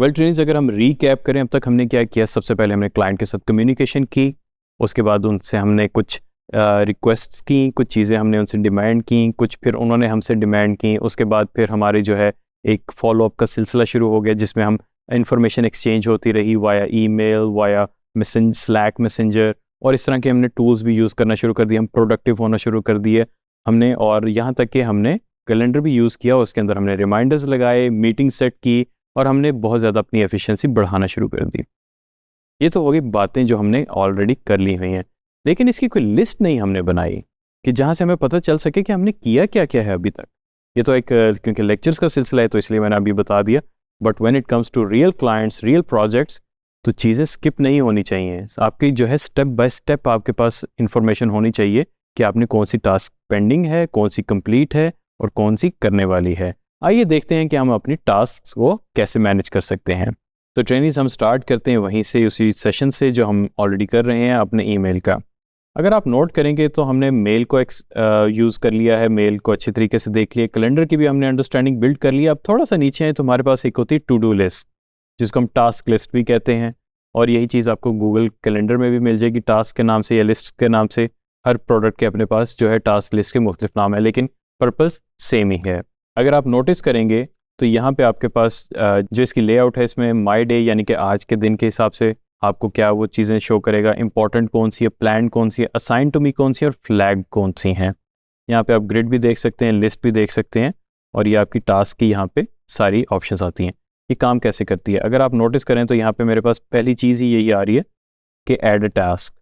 Trainings अगर हम recap करें, अब तक हमने क्या किया, सबसे पहले हमने क्लाइंट के साथ कम्युनिकेशन की, उसके बाद उनसे हमने कुछ रिक्वेस्ट्स की, कुछ चीज़ें हमने उनसे डिमांड की, कुछ फिर उन्होंने हमसे डिमांड की, उसके बाद फिर हमारे जो है एक फॉलोअप का सिलसिला शुरू हो गया जिसमें हम इंफॉर्मेशन एक्सचेंज होती रही via email, via slack messenger, और इस तरह के हमने टूल्स भी यूज़ करना शुरू कर दिए, हम प्रोडक्टिव होना शुरू कर दिए हमने, और यहाँ तक कि हमने कैलेंडर भी यूज़ किया, उसके अंदर हमने रिमाइंडर्स लगाए, मीटिंग सेट की, और हमने बहुत ज़्यादा अपनी एफिशिएंसी बढ़ाना शुरू कर दी। ये तो हो गई बातें जो हमने ऑलरेडी कर ली हुई हैं, लेकिन इसकी कोई लिस्ट नहीं हमने बनाई कि जहाँ से हमें पता चल सके कि हमने किया क्या क्या है अभी तक। ये तो एक क्योंकि लेक्चर्स का सिलसिला है तो इसलिए मैंने अभी बता दिया, but when it comes to real clients, real projects, तो चीज़ें स्किप नहीं होनी चाहिए। आपकी जो है स्टेप बाय स्टेप आपके पास इंफॉर्मेशन होनी चाहिए कि आपने कौन सी टास्क पेंडिंग है, कौन सी कंप्लीट है और कौन सी करने वाली है। आइए देखते हैं कि हम अपनी टास्क को कैसे मैनेज कर सकते हैं। तो ट्रेनिंग्स हम स्टार्ट करते हैं वहीं से, उसी सेशन से जो हम ऑलरेडी कर रहे हैं अपने ईमेल का। अगर आप नोट करेंगे तो हमने मेल को यूज़ कर लिया है, मेल को अच्छे तरीके से देख लिया, कैलेंडर की भी हमने अंडरस्टैंडिंग बिल्ड कर लिया। अब थोड़ा सा नीचे है तो हमारे पास एक होती है टू डू लिस्ट, जिसको हम टास्क लिस्ट भी कहते हैं, और यही चीज़ आपको गूगल कैलेंडर में भी मिल जाएगी टास्क के नाम से या लिस्ट के नाम से। हर प्रोडक्ट के अपने पास जो है टास्क लिस्ट के मुख्तलिफ नाम है, लेकिन पर्पस सेम ही है। अगर आप नोटिस करेंगे तो यहाँ पे आपके पास जो इसकी लेआउट है, इसमें माई डे यानी कि आज के दिन के हिसाब से आपको क्या वो चीज़ें शो करेगा, इंपॉर्टेंट कौन सी है, प्लान कौन सी है, असाइन टू मी कौन सी है, और फ्लैग कौन सी हैं। यहाँ पे आप ग्रिड भी देख सकते हैं, लिस्ट भी देख सकते हैं, और ये आपकी टास्क की यहाँ पे सारी ऑप्शंस आती हैं। ये काम कैसे करती है अगर आप नोटिस करें तो यहाँ पे मेरे पास पहली चीज़ ही यही आ रही है कि ऐड अ टास्क।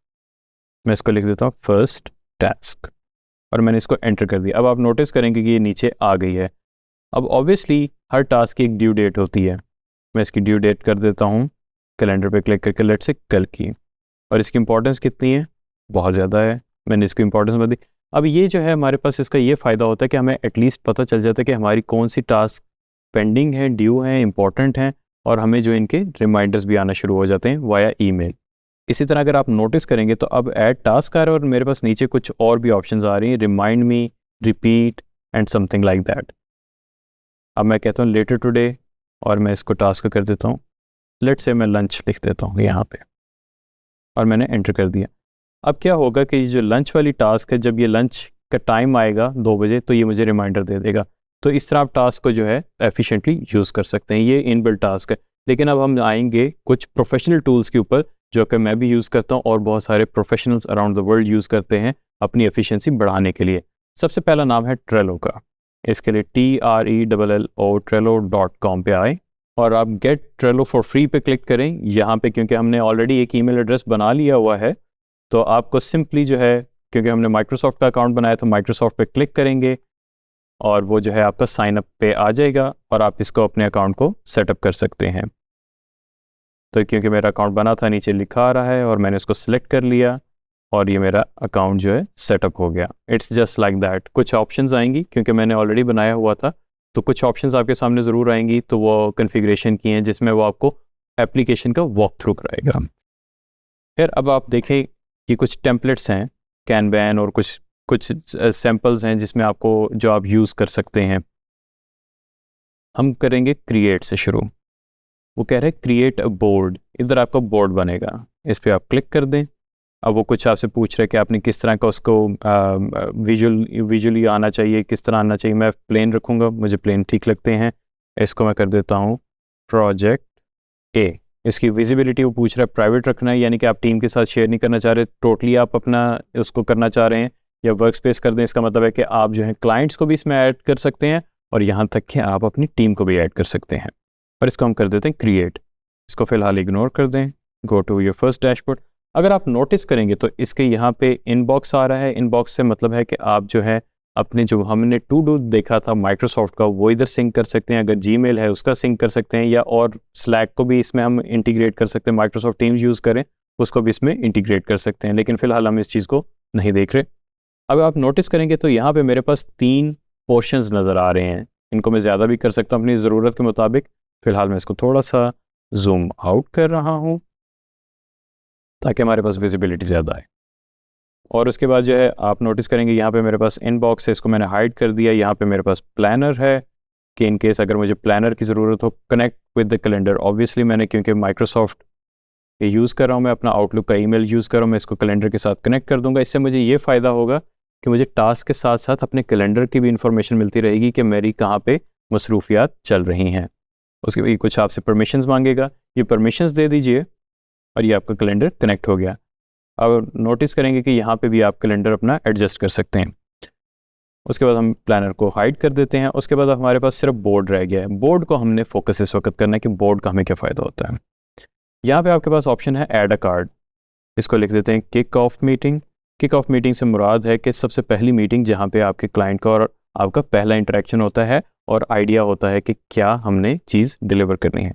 मैं इसको लिख देता हूँ फर्स्ट टास्क, और मैंने इसको एंटर कर दिया। अब आप नोटिस करेंगे कि ये नीचे आ गई है। अब ऑब्वियसली हर टास्क की एक ड्यू डेट होती है, मैं इसकी ड्यू डेट कर देता हूँ कैलेंडर पे क्लिक करके, लेट से कल की, और इसकी इंपॉर्टेंस कितनी है, बहुत ज़्यादा है, मैंने इसकी इंपॉर्टेंस बता दी। अब ये जो है हमारे पास इसका ये फ़ायदा होता है कि हमें एटलीस्ट पता चल जाता है कि हमारी कौन सी टास्क पेंडिंग है, ड्यू है, इंपॉर्टेंट हैं, और हमें जो इनके रिमाइंडर्स भी आना शुरू हो जाते हैं वाया ईमेल। इसी तरह अगर आप नोटिस करेंगे तो अब ऐड टास्क आ रहा है और मेरे पास नीचे कुछ और भी ऑप्शंस आ रही हैं, remind me, repeat and something like that. अब मैं कहता हूँ लेटर टुडे, और मैं इसको टास्क कर देता हूँ, लेट से मैं लंच लिख देता हूँ यहाँ पे, और मैंने एंटर कर दिया। अब क्या होगा कि जो लंच वाली टास्क है, जब ये लंच का टाइम आएगा 2 बजे तो ये मुझे रिमाइंडर दे देगा। तो इस तरह आप टास्क को जो है एफिशिएंटली यूज़ कर सकते हैं, ये इनबिल्ट टास्क है। लेकिन अब हम आएंगे कुछ प्रोफेशनल टूल्स के ऊपर जो कि मैं भी यूज़ करता हूँ और बहुत सारे professionals around the world use करते हैं अपनी एफिशिएंसी बढ़ाने के लिए। सबसे पहला नाम है ट्रेलो का, इसके लिए TRELLO trello.com पे आए और आप गेट ट्रेलो फॉर फ्री पे क्लिक करें। यहाँ पे क्योंकि हमने ऑलरेडी एक ईमेल एड्रेस बना लिया हुआ है तो आपको सिंपली जो है, क्योंकि हमने माइक्रोसॉफ्ट का अकाउंट बनाया तो माइक्रोसॉफ्ट पे क्लिक करेंगे और वो जो है आपका साइन अप पे आ जाएगा और आप इसको अपने अकाउंट को सेटअप कर सकते हैं। तो क्योंकि मेरा अकाउंट बना था, नीचे लिखा आ रहा है और मैंने उसको सिलेक्ट कर लिया और ये मेरा अकाउंट जो है सेटअप हो गया। It's just like that. कुछ ऑप्शंस आएंगी क्योंकि मैंने ऑलरेडी बनाया हुआ था तो कुछ ऑप्शंस आपके सामने ज़रूर आएंगी, तो वो कन्फिग्रेशन की हैं जिसमें वो आपको एप्लीकेशन का वॉक थ्रू कराएगा। फिर अब आप देखें कि कुछ टेम्पलेट्स हैं कैनवैन और कुछ सैम्पल्स हैं जिसमें आपको जो आप यूज़ कर सकते हैं। हम करेंगे क्रिएट से शुरू। वो कह रहे हैं क्रिएट अ बोर्ड, इधर आपका बोर्ड बनेगा, इस पर आप क्लिक कर दें। अब वो कुछ आपसे पूछ रहे हैं कि आपने किस तरह का उसको विजुअली आना चाहिए, किस तरह आना चाहिए। मैं प्लेन रखूँगा, मुझे प्लेन ठीक लगते हैं। इसको मैं कर देता हूँ प्रोजेक्ट ए। इसकी विजिबिलिटी वो पूछ रहा है प्राइवेट रखना है, यानी कि आप टीम के साथ शेयर नहीं करना चाह रहे, टोटली आप अपना उसको करना चाह रहे हैं, या वर्क स्पेस कर दें। इसका मतलब है कि आप जो है क्लाइंट्स को भी इसमें ऐड कर सकते हैं और यहाँ तक कि आप अपनी टीम को भी ऐड कर सकते हैं। और इसको हम कर देते हैं क्रिएट। इसको फिलहाल इग्नोर कर दें, go to your first dashboard. अगर आप नोटिस करेंगे तो इसके यहाँ पे इनबॉक्स आ रहा है। इनबॉक्स से मतलब है कि आप जो है अपने जो हमने टू डू देखा था माइक्रोसॉफ्ट का वो इधर सिंक कर सकते हैं, अगर जीमेल है उसका सिंक कर सकते हैं, या और स्लैक को भी इसमें हम इंटीग्रेट कर सकते हैं। माइक्रोसॉफ्ट टीम्स यूज़ करें उसको भी इसमें इंटीग्रेट कर सकते हैं, लेकिन फ़िलहाल हम इस चीज़ को नहीं देख रहे। अब आप नोटिस करेंगे तो यहाँ पे मेरे पास 3 पोर्शंस नज़र आ रहे हैं। इनको मैं ज़्यादा भी कर सकता हूँ अपनी ज़रूरत के मुताबिक। फ़िलहाल मैं इसको थोड़ा सा जूम आउट कर रहा हूँ ताकि हमारे पास विजिबिलिटी ज़्यादा आए। और उसके बाद जो है आप नोटिस करेंगे यहाँ पे मेरे पास इनबॉक्स है, इसको मैंने हाइड कर दिया। यहाँ पे मेरे पास प्लानर है कि इन केस अगर मुझे प्लानर की ज़रूरत हो, connect with the calendar. Obviously मैंने क्योंकि माइक्रोसॉफ्ट ये यूज़ कर रहा हूँ, मैं अपना आउटलुक का ईमेल यूज़ कर रहा हूँ, मैं इसको कैलेंडर के साथ कनेक्ट कर दूंगा। इससे मुझे ये फ़ायदा होगा कि मुझे टास्क के साथ साथ अपने कैलेंडर की भी इंफॉर्मेशन मिलती रहेगी कि मेरी कहाँ पे मसरूफियात चल रही हैं। उसके बाद कुछ आपसे परमिशंस मांगेगा, ये परमिशंस दे दीजिए और ये आपका कैलेंडर कनेक्ट हो गया। अब नोटिस करेंगे कि यहाँ पे भी आप कैलेंडर अपना एडजस्ट कर सकते हैं। उसके बाद हम प्लानर को हाइड कर देते हैं। उसके बाद हमारे पास सिर्फ बोर्ड रह गया है। बोर्ड को हमने फोकस इस वक्त करना है कि बोर्ड का हमें क्या फ़ायदा होता है। यहाँ पे आपके पास ऑप्शन है ऐड अ कार्ड, इसको लिख देते हैं kick off meeting. Kick off meeting से मुराद है कि सबसे पहली मीटिंग जहाँ पे आपके क्लाइंट का और आपका पहला इंटरेक्शन होता है और आइडिया होता है कि क्या हमने चीज़ डिलीवर करनी है।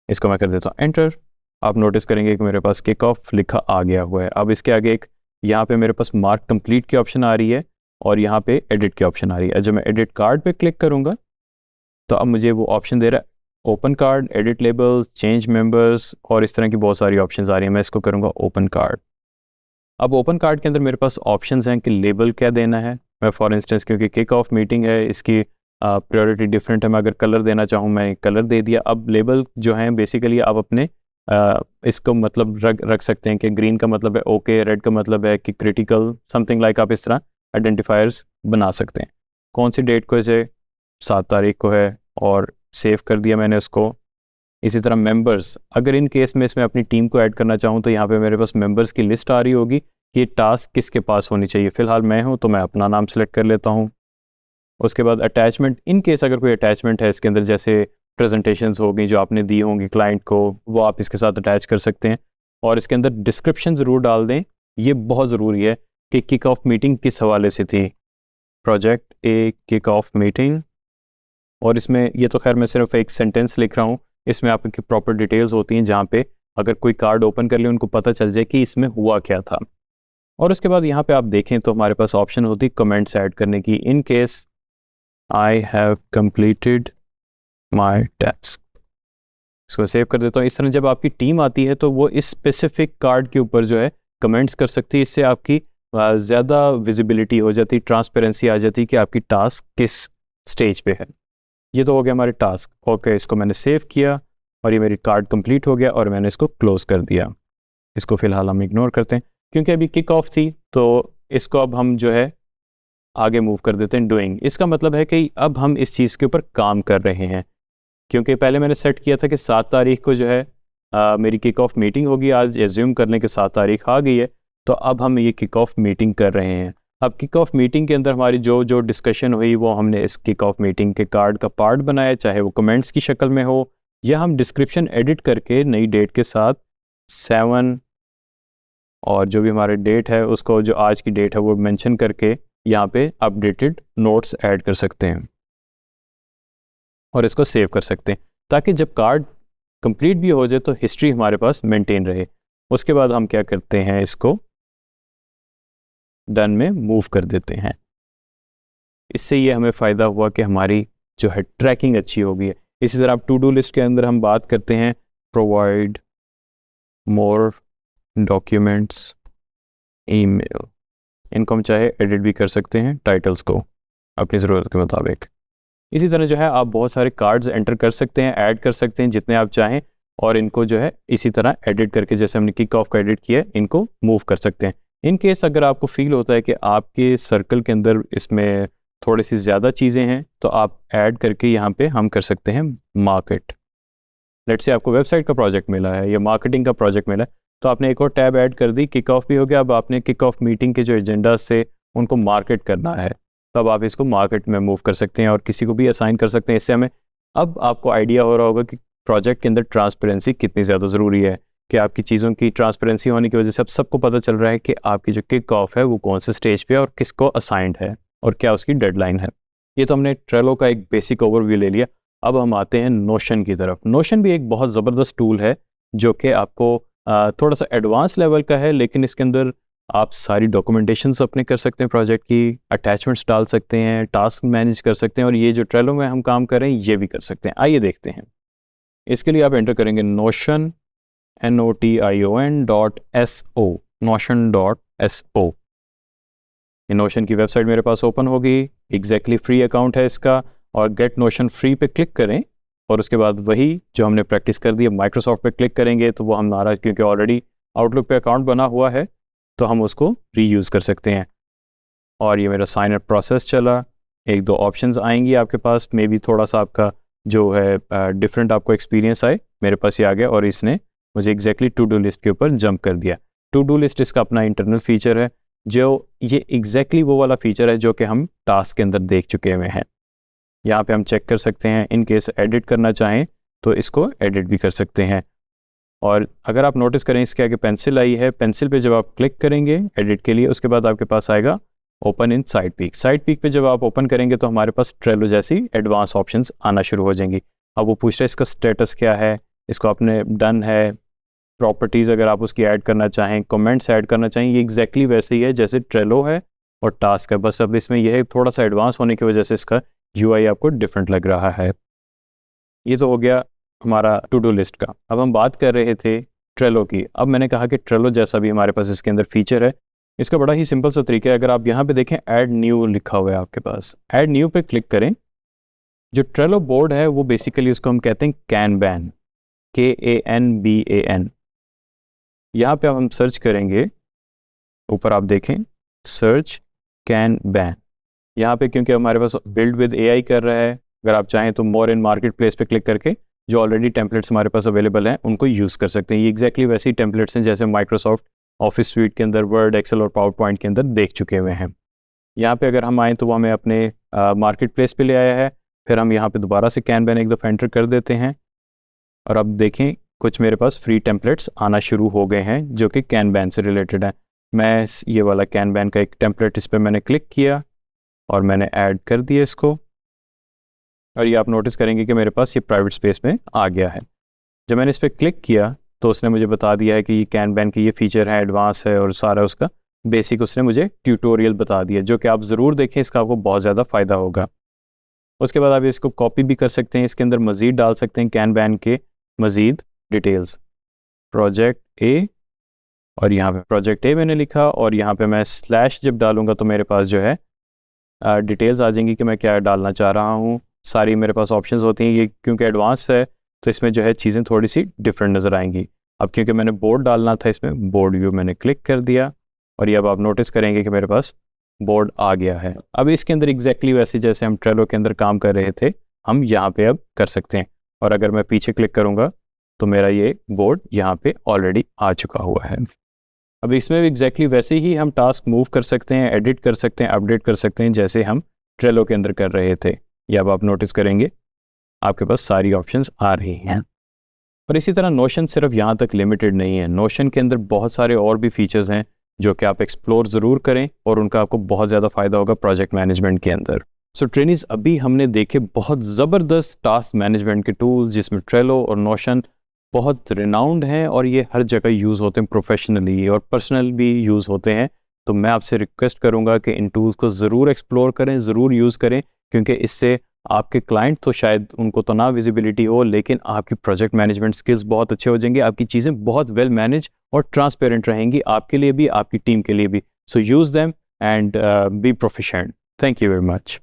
इसको मैं कर देता हूँ एंटर। आप नोटिस करेंगे कि मेरे पास किक ऑफ लिखा आ गया हुआ है। अब इसके आगे एक यहाँ पे मेरे पास मार्क कंप्लीट की ऑप्शन आ रही है और यहाँ पे एडिट की ऑप्शन आ रही है। जब मैं एडिट कार्ड पे क्लिक करूँगा तो अब मुझे वो ऑप्शन दे रहा है open card, edit labels, change members और इस तरह की बहुत सारी ऑप्शंस आ रही हैं। मैं इसको करूँगा ओपन कार्ड। अब ओपन कार्ड के अंदर मेरे पास ऑप्शंस हैं कि लेबल क्या देना है। मैं फॉर इंस्टेंस क्योंकि किक ऑफ मीटिंग है, इसकी प्रायोरिटी डिफरेंट है, मैं अगर कलर देना चाहूँ मैं कलर दे दिया। अब लेबल जो हैं बेसिकली आप अपने इसको मतलब रख सकते हैं कि ग्रीन का मतलब है ओके, रेड का मतलब है कि क्रिटिकल, समथिंग लाइक आप इस तरह आइडेंटिफायर्स बना सकते हैं। कौन सी डेट को, इसे 7 तारीख को है और सेव कर दिया मैंने उसको। इसी तरह मेंबर्स, अगर इन केस में इसमें अपनी टीम को ऐड करना चाहूँ तो यहाँ पे मेरे पास मेंबर्स की लिस्ट आ रही होगी कि ये टास्क किसके पास होनी चाहिए। फ़िलहाल मैं हूँ तो मैं अपना नाम सेलेक्ट कर लेता हूँ। उसके बाद अटैचमेंट, इन केस अगर कोई अटैचमेंट है इसके अंदर, जैसे प्रेजेंटेशंस हो गई जो आपने दी होंगी क्लाइंट को, वो आप इसके साथ अटैच कर सकते हैं। और इसके अंदर डिस्क्रिप्शन ज़रूर डाल दें, ये बहुत ज़रूरी है कि किक ऑफ मीटिंग किस हवाले से थी। Project a kick off meeting, और इसमें ये तो खैर मैं सिर्फ एक सेंटेंस लिख रहा हूँ, इसमें आपकी प्रॉपर डिटेल्स होती हैं जहाँ पे अगर कोई कार्ड ओपन कर ले उनको पता चल जाए कि इसमें हुआ क्या था। और उसके बाद यहाँ पे आप देखें तो हमारे पास ऑप्शन होती है कमेंट्स ऐड करने की। In case I have completed my task, इसको सेव कर देता हूँ। इस तरह जब आपकी टीम आती है तो वो इस स्पेसिफिक कार्ड के ऊपर जो है कमेंट्स कर सकती है। इससे आपकी ज़्यादा विजिबिलिटी हो जाती, ट्रांसपेरेंसी आ जाती कि आपकी टास्क किस स्टेज पे है। ये तो हो गया हमारे टास्क। ओके, इसको मैंने सेव किया और ये मेरी कार्ड कंप्लीट हो गया और मैंने इसको क्लोज कर दिया। इसको फ़िलहाल हम इग्नोर करते हैं क्योंकि अभी किक ऑफ थी, तो इसको अब हम जो है आगे मूव कर देते हैं डूइंग। इसका मतलब है कि अब हम इस चीज़ के ऊपर काम कर रहे हैं, क्योंकि पहले मैंने सेट किया था कि 7 तारीख को जो है मेरी किक ऑफ मीटिंग होगी। आज एज्यूम कर लें कि 7 तारीख आ गई है, तो अब हम ये किक ऑफ मीटिंग कर रहे हैं। अब किक ऑफ मीटिंग के अंदर हमारी जो जो डिस्कशन हुई वो हमने इस किक ऑफ मीटिंग के कार्ड का पार्ट बनाया, चाहे वो कमेंट्स की शक्ल में हो या हम डिस्क्रिप्शन एडिट करके नई डेट के साथ 7 और जो भी हमारे डेट है उसको, जो आज की डेट है वो मेंशन करके यहाँ पे अपडेटेड नोट्स ऐड कर सकते हैं और इसको सेव कर सकते हैं, ताकि जब कार्ड कंप्लीट भी हो जाए तो हिस्ट्री हमारे पास मेंटेन रहे। उसके बाद हम क्या करते हैं, इसको डन में मूव कर देते हैं। इससे ये हमें फ़ायदा हुआ कि हमारी जो है ट्रैकिंग अच्छी होगी। इसी तरह आप टू डू लिस्ट के अंदर हम बात करते हैं प्रोवाइड मोर डॉक्यूमेंट्स ईमेल, इनको हम चाहे एडिट भी कर सकते हैं टाइटल्स को अपनी ज़रूरत के मुताबिक। इसी तरह जो है आप बहुत सारे कार्ड्स एंटर कर सकते हैं, ऐड कर सकते हैं जितने आप चाहें, और इनको जो है इसी तरह एडिट करके, जैसे हमने किक ऑफ का एडिट किया, इनको मूव कर सकते हैं। इन केस अगर आपको फील होता है कि आपके सर्कल के अंदर इसमें थोड़ी सी ज़्यादा चीज़ें हैं तो आप ऐड करके यहाँ पे हम कर सकते हैं मार्केट। लेट्स से आपको वेबसाइट का प्रोजेक्ट मिला है या मार्केटिंग का प्रोजेक्ट मिला है, तो आपने एक और टैब ऐड कर दी, किक ऑफ भी हो गया। अब आपने किक ऑफ मीटिंग के जो एजेंडा से उनको मार्केट करना है, तब आप इसको मार्केट में मूव कर सकते हैं और किसी को भी असाइन कर सकते हैं। इससे हमें अब आपको आइडिया हो रहा होगा कि प्रोजेक्ट के अंदर ट्रांसपेरेंसी कितनी ज़्यादा ज़रूरी है, कि आपकी चीज़ों की ट्रांसपेरेंसी होने की वजह से अब सबको पता चल रहा है कि आपकी जो किक ऑफ है वो कौन से स्टेज पे है और किसको असाइंड है और क्या उसकी डेडलाइन है। ये तो हमने ट्रेलो का एक बेसिक ओवरव्यू ले लिया। अब हम आते हैं नोशन की तरफ। नोशन भी एक बहुत ज़बरदस्त टूल है जो कि आपको थोड़ा सा एडवांस लेवल का है, लेकिन इसके अंदर आप सारी डॉक्यूमेंटेशंस अपने कर सकते हैं प्रोजेक्ट की, अटैचमेंट्स डाल सकते हैं, टास्क मैनेज कर सकते हैं, और ये जो ट्रेलो में हम काम कर रहे हैं ये भी कर सकते हैं। आइए देखते हैं। इसके लिए आप एंटर करेंगे notion notion.so, notion.so। ये नोशन की वेबसाइट मेरे पास ओपन होगी। एग्जैक्टली फ्री अकाउंट है इसका, और गेट नोशन फ्री पे क्लिक करें और उसके बाद वही जो हमने प्रैक्टिस कर दी है माइक्रोसॉफ्ट पे क्लिक करेंगे तो वो हमारा क्योंकि ऑलरेडी आउटलुक पे अकाउंट बना हुआ है तो हम उसको रीयूज़ कर सकते हैं। और ये मेरा साइन अप प्रोसेस चला, एक दो ऑप्शंस आएंगी आपके पास, मे बी थोड़ा सा आपका जो है डिफरेंट आपको एक्सपीरियंस आए। मेरे पास ये आ गया और इसने मुझे एग्जैक्टली टू डू लिस्ट के ऊपर जंप कर दिया। टू डू लिस्ट इसका अपना इंटरनल फीचर है, जो ये एग्जैक्टली वो वाला फीचर है जो कि हम टास्क के अंदर देख चुके हुए हैं। यहाँ पे हम चेक कर सकते हैं, इन केस एडिट करना चाहें तो इसको एडिट भी कर सकते हैं। और अगर आप नोटिस करें इसके आगे पेंसिल आई है, पेंसिल पे जब आप क्लिक करेंगे एडिट के लिए उसके बाद आपके पास आएगा open in side peak. Side peak पे जब आप ओपन करेंगे तो हमारे पास ट्रेलो जैसी एडवांस ऑप्शंस आना शुरू हो जाएंगी। अब वो पूछ रहा है इसका स्टेटस क्या है, इसको आपने डन है, प्रॉपर्टीज़ अगर आप उसकी ऐड करना चाहें, कमेंट्स ऐड करना चाहें, ये एग्जैक्टली वैसे ही है जैसे ट्रेलो है और टास्क है, बस अब इसमें यह थोड़ा सा एडवांस होने की वजह से इसका यूआई आपको डिफरेंट लग रहा है। ये तो हो गया हमारा टू डू लिस्ट का। अब हम बात कर रहे थे ट्रेलो की। अब मैंने कहा कि ट्रेलो जैसा भी हमारे पास इसके अंदर फीचर है, इसका बड़ा ही सिंपल सा तरीका है। अगर आप यहाँ पे देखें ऐड न्यू लिखा हुआ है आपके पास, ऐड न्यू पे क्लिक करें। जो ट्रेलो बोर्ड है वो बेसिकली उसको हम कहते हैं कैनबैन, KANBAN। यहाँ पे हम सर्च करेंगे, ऊपर आप देखें सर्च कैनबैन। यहाँ पे क्योंकि हमारे पास बिल्ड विद AI कर रहा है, अगर आप चाहें तो मोर इन मार्केट प्लेस पे क्लिक करके जो ऑलरेडी टेम्पलेट्स हमारे पास अवेलेबल हैं उनको यूज़ कर सकते हैं। ये एग्जैक्टली वैसे ही टेम्पलेट्स हैं जैसे माइक्रोसॉफ्ट ऑफिस स्वीट के अंदर, वर्ड, एक्सेल और पावर पॉइंट के अंदर देख चुके हुए हैं। यहाँ पे अगर हम आएँ तो वो हमें अपने मार्केट प्लेस पे ले आया है। फिर हम यहाँ पे दोबारा से कैनबैन एक दफ़ा एंटर कर देते हैं और अब देखें कुछ मेरे पास फ्री टेम्पलेट्स आना शुरू हो गए हैं जो कि कैनबैन से रिलेटेड है। मैं ये वाला कैनबैन का एक टेम्पलेट इस पर मैंने क्लिक किया और मैंने ऐड कर दिया इसको, और ये आप नोटिस करेंगे कि मेरे पास ये प्राइवेट स्पेस में आ गया है। जब मैंने इस पर क्लिक किया तो उसने मुझे बता दिया है कि ये कैनबैन की ये फीचर है, एडवांस है और सारा उसका बेसिक उसने मुझे ट्यूटोरियल बता दिया, जो कि आप ज़रूर देखें, इसका आपको बहुत ज़्यादा फ़ायदा होगा। उसके बाद आप इसको कॉपी भी कर सकते हैं, इसके अंदर मज़ीद डाल सकते हैं कैनबैन के मज़ीद डिटेल्स, प्रोजेक्ट ए, और यहाँ पे प्रोजेक्ट ए मैंने लिखा और यहाँ पे मैं स्लैश जब डालूंगा तो मेरे पास जो है डिटेल्स आ जाएंगी कि मैं क्या डालना चाह रहा हूँ। सारी मेरे पास ऑप्शंस होती हैं। ये क्योंकि एडवांस है तो इसमें जो है चीज़ें थोड़ी सी डिफरेंट नज़र आएंगी। अब क्योंकि मैंने बोर्ड डालना था, इसमें बोर्ड व्यू मैंने क्लिक कर दिया और ये अब आप नोटिस करेंगे कि मेरे पास बोर्ड आ गया है। अब इसके अंदर एग्जैक्टली वैसे जैसे हम ट्रेलो के अंदर काम कर रहे थे हम यहाँ पे अब कर सकते हैं। और अगर मैं पीछे क्लिक करूँगा तो मेरा ये बोर्ड यहाँ पे ऑलरेडी आ चुका हुआ है। अब इसमें भी एग्जैक्टली वैसे ही हम टास्क मूव कर सकते हैं, एडिट कर सकते हैं, अपडेट कर सकते हैं जैसे हम ट्रेलो के अंदर कर रहे थे। ये अब आप नोटिस करेंगे आपके पास सारी ऑप्शंस आ रही हैं। और इसी तरह नोशन सिर्फ यहाँ तक लिमिटेड नहीं है, नोशन के अंदर बहुत सारे और भी फीचर्स हैं जो कि आप एक्सप्लोर ज़रूर करें और उनका आपको बहुत ज़्यादा फ़ायदा होगा प्रोजेक्ट मैनेजमेंट के अंदर। सो ट्रेनीज़, अभी हमने देखे बहुत ज़बरदस्त टास्क मैनेजमेंट के टूल्स जिसमें ट्रेलो और नोशन बहुत रिनाउंड हैं और ये हर जगह यूज़ होते हैं, प्रोफेशनली और पर्सनल भी यूज़ होते हैं। तो मैं आपसे रिक्वेस्ट करूँगा कि इन टूल्स को ज़रूर एक्सप्लोर करें, ज़रूर यूज़ करें, क्योंकि इससे आपके क्लाइंट तो शायद उनको तो ना विजिबिलिटी हो, लेकिन आपकी प्रोजेक्ट मैनेजमेंट स्किल्स बहुत अच्छे हो जाएंगे, आपकी चीज़ें बहुत वेल मैनेज और ट्रांसपेरेंट रहेंगी, आपके लिए भी आपकी टीम के लिए भी। So use them and be proficient. Thank you very much.